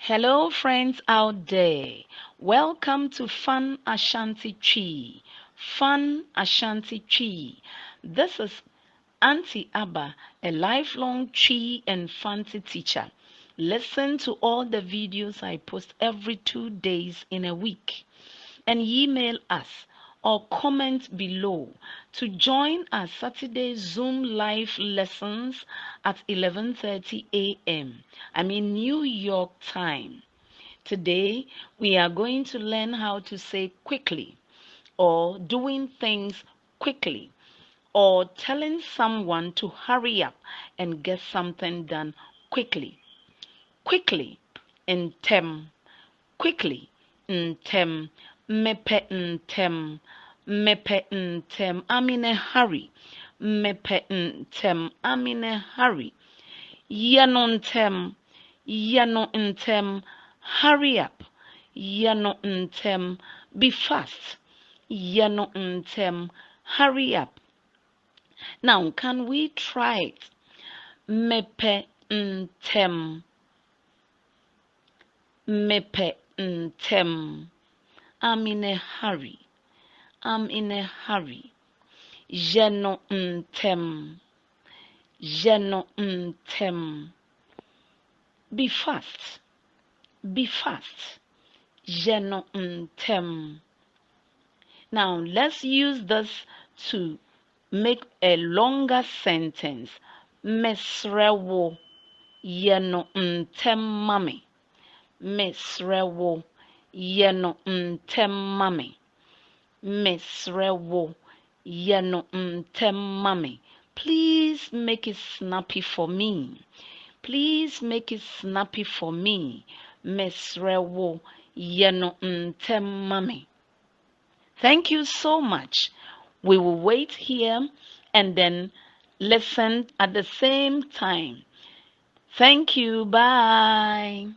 Hello, friends out there. Welcome to Fun Ashanti Tree. Fun Ashanti Tree. This is Auntie Abba, a lifelong tree and fancy teacher. Listen to all the videos I post every 2 days in a week and email us or comment below to join our Saturday Zoom live lessons at 11:30 a.m. New York time. Today, we are going to learn how to say quickly or doing things quickly or telling someone to hurry up and get something done quickly. Quickly, ntɛm. Quickly, ntɛm. Mepɛ ntɛm. Mepɛ ntɛm. I'm in a hurry. Mepɛ ntɛm. I'm in a hurry. Yɛ no ntɛm. Yɛ no ntɛm. Hurry up. Yɛ no ntɛm. Be fast. Yɛ no ntɛm. Hurry up. Now, can we try it? Mepɛ ntɛm. Mepɛ ntɛm. I'm in a hurry. I'm in a hurry. Yɛ no ntɛm. Yɛ no ntɛm. Be fast. Be fast. Yɛ no ntɛm. Now, let's use this to make a longer sentence. Mesrɛ wo. Yɛ no ntɛm ma me. Mesrɛ wo. Yɛ no ntɛm ma me. Mesrɛ wo. Yɛ no ntɛm ma me. Please make it snappy for me. Please make it snappy for me. Mesrɛ wo. Yɛ no ntɛm ma me. Thank you so much. We will wait here and then listen at the same time. Thank you. Bye.